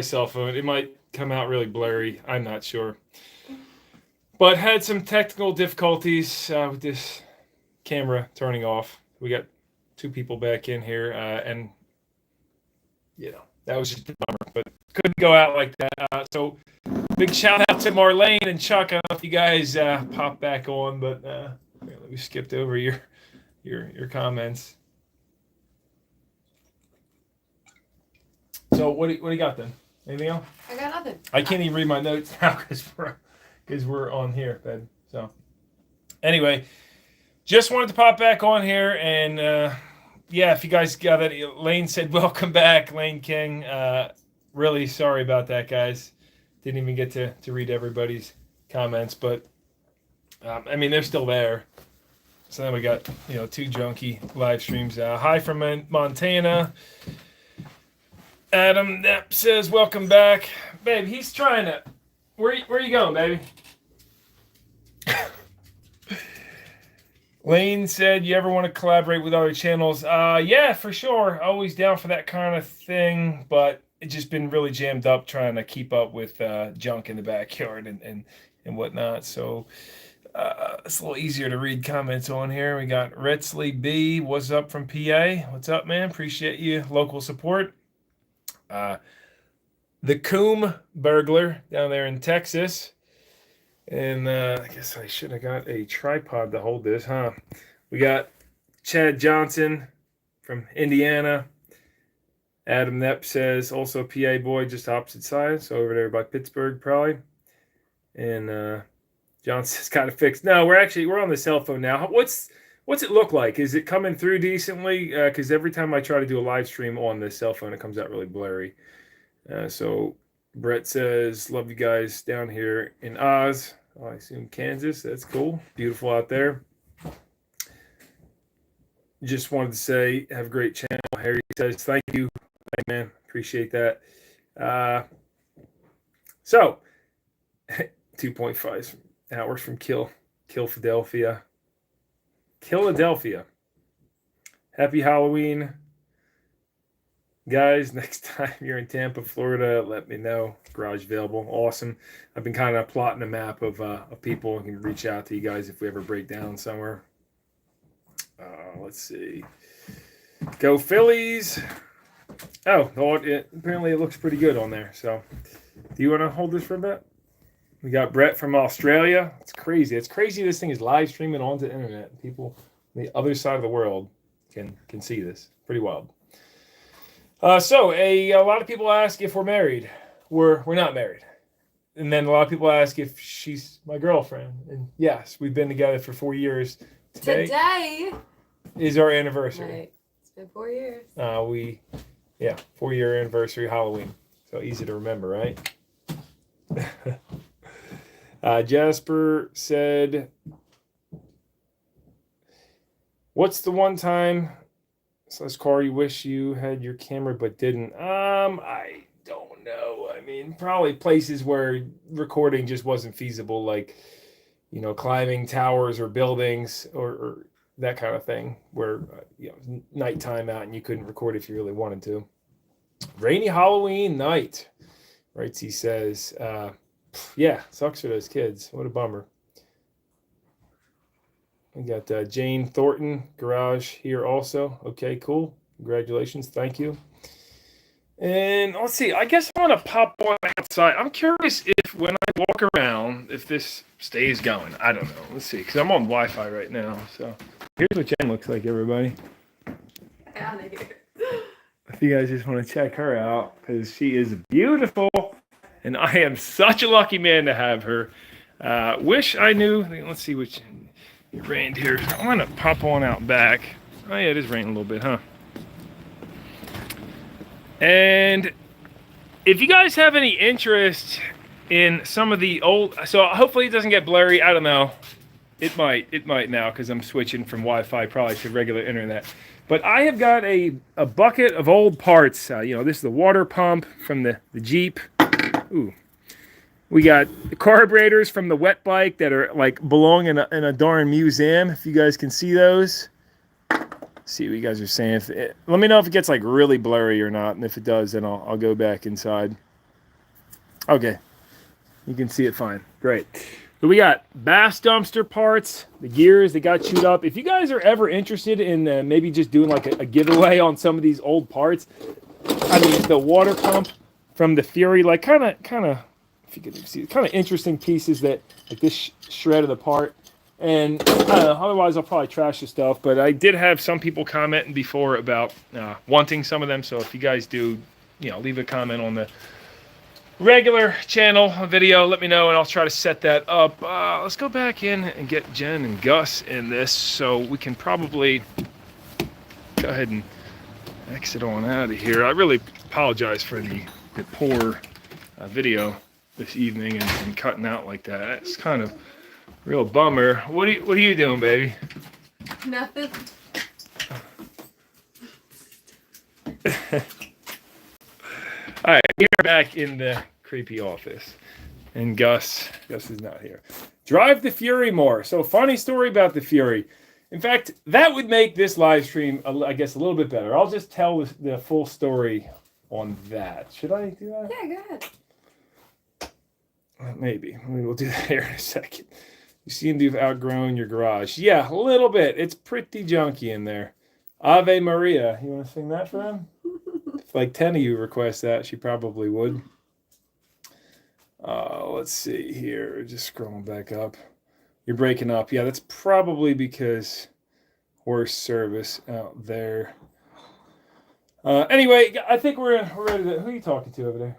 cell phone. It might come out really blurry. I'm not sure. But had some technical difficulties with this camera turning off. We got 2 people back in here, and that was just a bummer. But couldn't go out like that. So big shout out to Marlene and Chuck. I don't know if you guys popped back on, but we skipped over your comments. So what do you got then? Anything else? I got nothing. I can't even read my notes now because we're on here, Ben. So anyway, just wanted to pop back on here and if you guys got it, Lane said welcome back, Lane King. Really sorry about that, guys. Didn't even get to read everybody's comments, but they're still there. So then we got 2 junky live streams. Hi from Montana. Adam Knapp says welcome back, babe. He's trying to. Where are you going, baby? Lane said, you ever want to collaborate with other channels? Yeah, for sure. Always down for that kind of thing, but it's just been really jammed up trying to keep up with junk in the backyard and whatnot. So it's a little easier to read comments on here. We got Retsley B. What's up from PA? What's up, man? Appreciate you. Local support. The Coombe Burglar down there in Texas. And I guess I should have got a tripod to hold this, huh? We got Chad Johnson from Indiana. Adam Knapp says, also PA boy, just opposite side. So over there by Pittsburgh, probably. And Johnson's got it fixed. No, we're on the cell phone now. What's it look like? Is it coming through decently? Because every time I try to do a live stream on the cell phone, it comes out really blurry. So Brett says, love you guys down here in Oz. I assume Kansas. That's cool. Beautiful out there. Just wanted to say, have a great channel. Harry says, thank you. Hey, man. Appreciate that. So, 2.5 hours from Philadelphia. Happy Halloween. Guys, next time you're in Tampa, Florida, let me know. Garage available. Awesome. I've been kind of plotting a map of people who can reach out to you guys if we ever break down somewhere. Let's see. Go Phillies. Oh, apparently it looks pretty good on there. So, do you want to hold this for a bit? We got Brett from Australia. It's crazy. It's crazy this thing is live streaming onto the internet. People on the other side of the world can see this. Pretty wild. So a lot of people ask if we're married. We're not married. And then a lot of people ask if she's my girlfriend. And yes, we've been together for 4 years. Today is our anniversary. Right. It's been 4 years. 4-year anniversary Halloween. So easy to remember, right? Jasper said, what's the one time car you wish you had your camera but didn't? I don't know. I mean, probably places where recording just wasn't feasible, like, climbing towers or buildings or that kind of thing, where, nighttime out and you couldn't record if you really wanted to. Rainy Halloween night, right? He says, sucks for those kids. What a bummer. We got Jane Thornton, garage here also. Okay, cool. Congratulations. Thank you. And let's see. I guess I want to pop on outside. I'm curious if when I walk around, if this stays going. I don't know. Let's see. Because I'm on Wi-Fi right now. So here's what Jen looks like, everybody. Out of here. If you guys just want to check her out, because she is beautiful. And I am such a lucky man to have her. Wish I knew. Let's see which... It rained here. I'm going to pop on out back. Oh, yeah, it is raining a little bit, huh? And if you guys have any interest in some of the old... So hopefully it doesn't get blurry. I don't know. It might now because I'm switching from Wi-Fi probably to regular internet. But I have got a bucket of old parts. This is the water pump from the Jeep. Ooh. We got the carburetors from the wet bike that are belong in a darn museum. If you guys can see those. See what you guys are saying. Let me know if it gets really blurry or not. And if it does, then I'll go back inside. Okay. You can see it fine. Great. So we got bass dumpster parts, the gears that got chewed up. If you guys are ever interested in maybe just doing like a giveaway on some of these old parts, I mean the water pump from the Fury, like kind of, if you can see, kind of interesting pieces that like this shred of the part. And otherwise, I'll probably trash the stuff. But I did have some people commenting before about wanting some of them. So if you guys do, leave a comment on the regular channel video, let me know, and I'll try to set that up. Let's go back in and get Jen and Gus in this, so we can probably go ahead and exit on out of here. I really apologize for the poor video this evening and cutting out like that. It's kind of real bummer. What are you doing, baby? Nothing. All right, we're back in the creepy office, and Gus is not here. Drive the Fury more. So, funny story about the Fury. In fact, that would make this live stream, I guess, a little bit better. I'll just tell the full story on that. Should I do that? Yeah, go ahead. Maybe we'll do that here in a second. You seem to have outgrown your garage. Yeah, a little bit. It's pretty junky in there. Ave Maria. You want to sing that for them? If like 10 of you request that, she probably would. Let's see here. Just scrolling back up. You're breaking up. Yeah, that's probably because worse service out there. Anyway, I think we're ready to... Who are you talking to over there?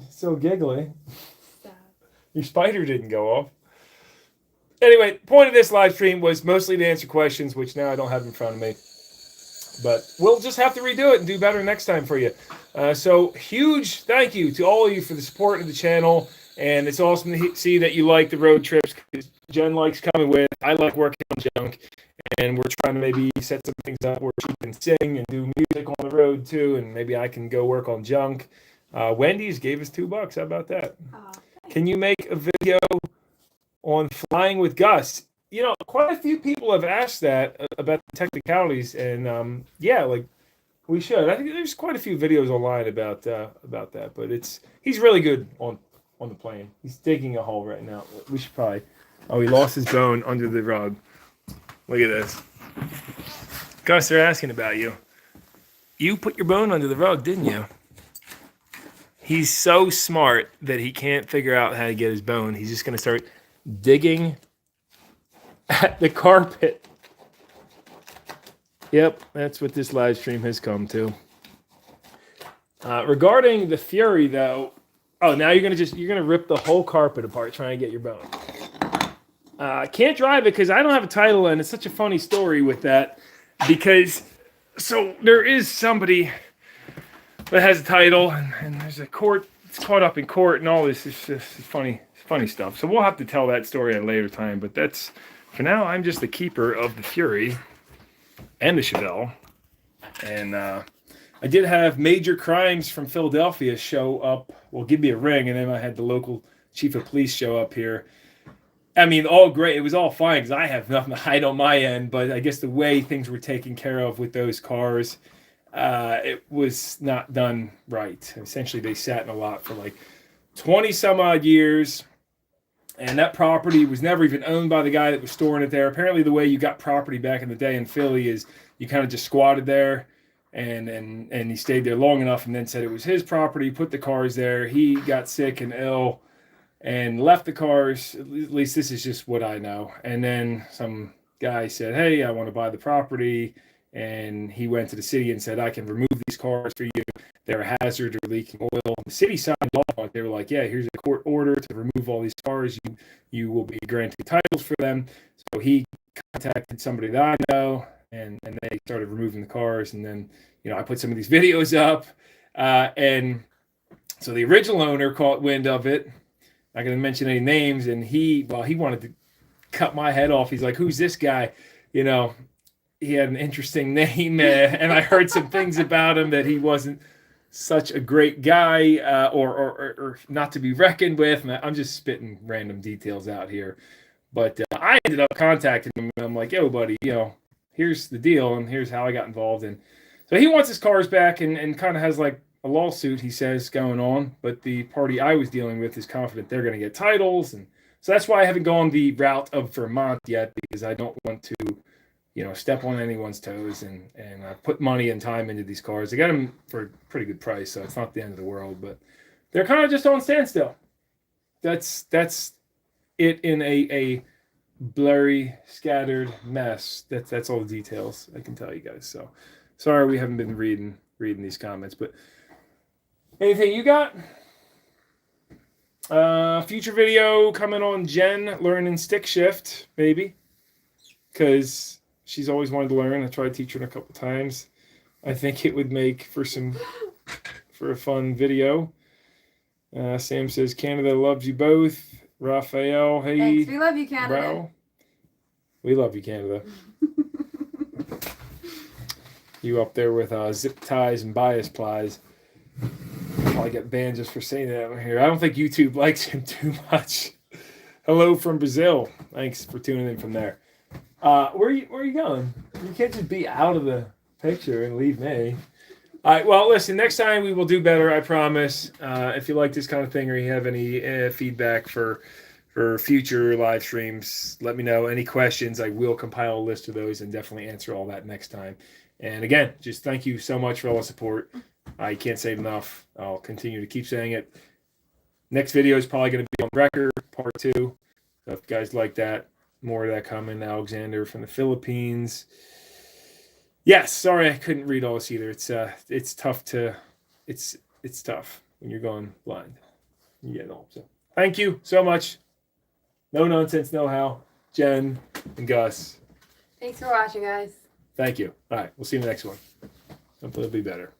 So giggly. Stop. Your spider didn't go off. Anyway, point of this live stream was mostly to answer questions, which now I don't have in front of me. But we'll just have to redo it and do better next time for you. So huge thank you to all of you for the support of the channel. And it's awesome to see that you like the road trips. Jen likes coming with. I like working on junk. And we're trying to maybe set some things up where she can sing and do music on the road too. And maybe I can go work on junk. Wendy's gave us $2. How about that? Can you make a video on flying with Gus? Quite a few people have asked that about the technicalities, and yeah, like we should. I think there's quite a few videos online about that, but he's really good on the plane. He's digging a hole right now. We should probably. Oh, he lost his bone under the rug. Look at this. Gus, they're asking about you. You put your bone under the rug, didn't you? He's so smart that he can't figure out how to get his bone. He's just going to start digging at the carpet. Yep, that's what this live stream has come to. Regarding the Fury, though, now you're gonna rip the whole carpet apart trying to get your bone. Can't drive it because I don't have a title, and it's such a funny story with that. Because there is somebody that has a title, and there's a court. It's caught up in court, and all this is just funny stuff. So we'll have to tell that story at a later time. But that's. For now, I'm just the keeper of the Fury and the Chevelle. And I did have Major Crimes from Philadelphia show up. Well, give me a ring. And then I had the local chief of police show up here. I mean, all great. It was all fine because I have nothing to hide on my end. But I guess the way things were taken care of with those cars, it was not done right. Essentially, they sat in a lot for like 20 some odd years. And that property was never even owned by the guy that was storing it there. Apparently, the way you got property back in the day in Philly is you kind of just squatted there, and he stayed there long enough and then said it was his property, put the cars there. He got sick and ill and left the cars. At least this is just what I know. And then some guy said, hey, I want to buy the property. And he went to the city and said, I can remove these cars for you. They're a hazard or leaking oil. The city signed off on it. They were like, yeah, here's a court order to remove all these cars. You will be granted titles for them. So he contacted somebody that I know, and they started removing the cars. And then, I put some of these videos up. And so the original owner caught wind of it. Not going to mention any names. And he wanted to cut my head off. He's like, who's this guy? He had an interesting name, and I heard some things about him that he wasn't such a great guy, or not to be reckoned with. I'm just spitting random details out here, but I ended up contacting him, and I'm like, "Yo, buddy, here's the deal, and here's how I got involved." And so he wants his cars back, and kind of has like a lawsuit, he says, going on, but the party I was dealing with is confident they're going to get titles, and so that's why I haven't gone the route of Vermont yet, because I don't want to, step on anyone's toes, and I put money and time into these cars. I got them for a pretty good price, so it's not the end of the world, but they're kind of just on standstill. That's it in a blurry, scattered mess. That's all the details I can tell you guys. So sorry we haven't been reading these comments, but anything you got? Future video coming on Jen learning stick shift, maybe, because she's always wanted to learn. I tried teaching her a couple times. I think it would make for a fun video. Sam says Canada loves you both. Raphael, hey, thanks. We love you, Canada. Bro. We love you, Canada. You up there with zip ties and bias plies. Probably get banned just for saying that over here. I don't think YouTube likes him too much. Hello from Brazil. Thanks for tuning in from there. Where are you going? You can't just be out of the picture and leave me. All right. Well, listen. Next time we will do better. I promise. If you like this kind of thing or you have any feedback for future live streams, let me know. Any questions, I will compile a list of those and definitely answer all that next time. And again, just thank you so much for all the support. I can't say it enough. I'll continue to keep saying it. Next video is probably going to be on record, part 2. So if you guys like that, more of that coming. Alexander from the Philippines. Yes, sorry I couldn't read all this either. It's tough it's tough when you're going blind. You get it all. So thank you so much. No nonsense, no how. Jen and Gus. Thanks for watching, guys. Thank you. All right, we'll see you in the next one. Hopefully it'll be better.